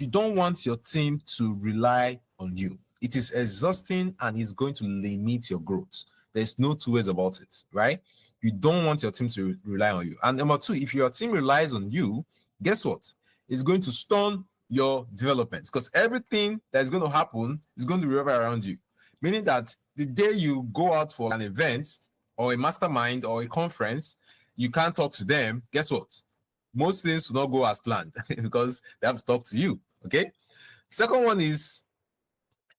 You don't want your team to rely on you. It is exhausting and it's going to limit your growth. There's no two ways about it, right? You don't want your team to rely on you. And number two, if your team relies on you, guess what? It's going to stun your development, because everything that is going to happen is going to revolve around you. Meaning that the day you go out for an event or a mastermind or a conference, you can't talk to them. Guess what? Most things will not go as planned because they have to talk to you. Okay. Second one is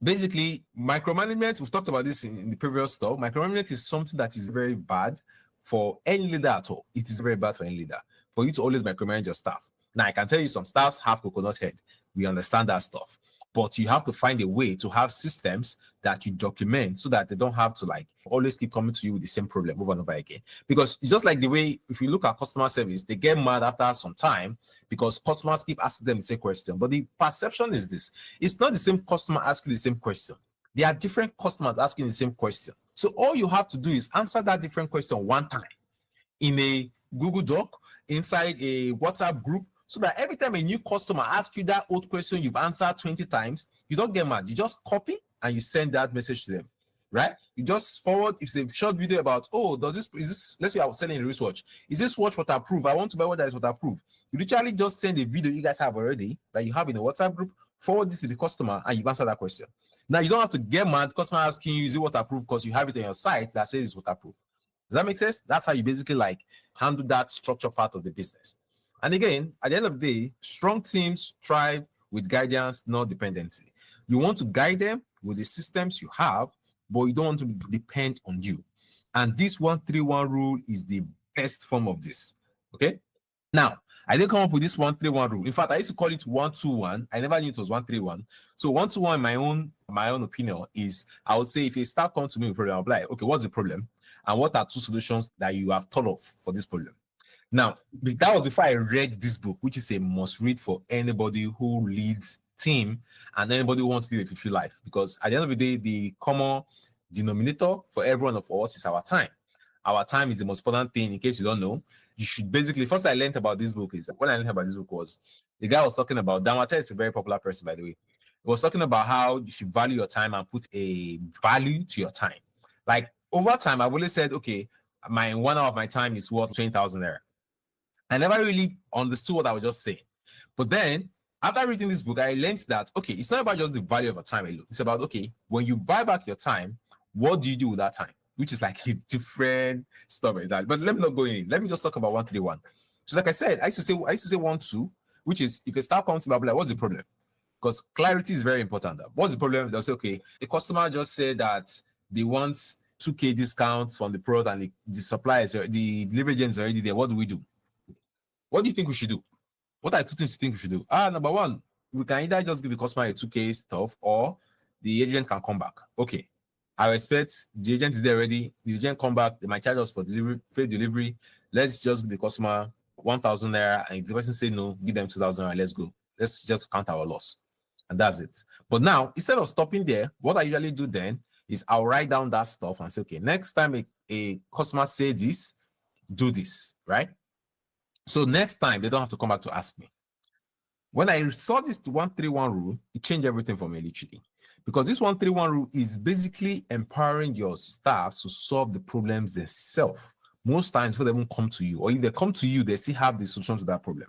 basically micromanagement. We've talked about this in the previous stuff. Micromanagement is something that is very bad for any leader at all. It is very bad for any leader for you to always micromanage your staff. Now, I can tell you some staffs have coconut head. We understand that stuff. But you have to find a way to have systems that you document so that they don't have to like always keep coming to you with the same problem over and over again. Because it's just like the way, if you look at customer service, they get mad after some time because customers keep asking them the same question. But the perception is this: it's not the same customer asking the same question. There are different customers asking the same question. So all you have to do is answer that different question one time in a Google Doc, inside a WhatsApp group, so that every time a new customer asks you that old question you've answered 20 times, you don't get mad. You just copy and you send that message to them, right? You just forward. If it's a short video about, oh, is this, let's say I was selling a wristwatch. Is this watch waterproof? I want to buy one that is waterproof. You literally just send a video you guys have already that you have in a WhatsApp group, forward it to the customer, and you answer that question. Now, you don't have to get mad. Customer asking you, is it waterproof? Because you have it on your site that says it's waterproof. Does that make sense? That's how you basically like handle that structure part of the business. And again, at the end of the day, strong teams thrive with guidance, not dependency. You want to guide them with the systems you have, but you don't want to depend on you. And this 1-3-1 rule is the best form of this. Okay. Now, I didn't come up with this 1-3-1 rule. In fact, I used to call it 1-2-1. I never knew it was 1-3-1. So 1-2-1, my own opinion is, I would say if a staff comes to me with a problem, I'll be like, okay, what's the problem? And what are two solutions that you have thought of for this problem? Now, that was before I read this book, which is a must read for anybody who leads team and anybody who wants to live a fulfilled life. Because at the end of the day, the common denominator for every one of us is our time. Our time is the most important thing. In case you don't know, you should basically, first I learned about this book is, when I learned about this book was, the guy was talking about, Dan Water is a very popular person, by the way. He was talking about how you should value your time and put a value to your time. Like over time, I've always said, okay, 1 hour of my time is worth 20,000 naira. I never really understood what I was just saying. But then, after reading this book, I learned that, okay, it's not about just the value of your time alone. It's about, okay, when you buy back your time, what do you do with that time? Which is like a different story. But let me not go in. Let me just talk about 1-3-1. So like I said, I used to say 1-2, which is if a staff comes to me, I'll be like, what's the problem? Because clarity is very important. What's the problem? They'll say, okay, the customer just said that they want 2K discounts from the product and the suppliers, the delivery agent is already there. What do we do? What do you think we should do? What are 2 things you think we should do? Number one, we can either just give the customer a 2K stuff or the agent can come back. Okay. I expect the agent is there already. The agent come back, they might charge us for delivery, free delivery. Let's just give the customer 1,000 naira, and if the person say no, give them 2,000 naira. Let's go. Let's just count our loss. And that's it. But now, instead of stopping there, what I usually do then is I'll write down that stuff and say, okay, next time a customer say this, do this, right? So next time, they don't have to come back to ask me. When I saw this 1-3-1 rule, it changed everything for me, literally. Because this 1-3-1 rule is basically empowering your staff to solve the problems themselves. Most times, when they won't come to you, or if they come to you, they still have the solution to that problem.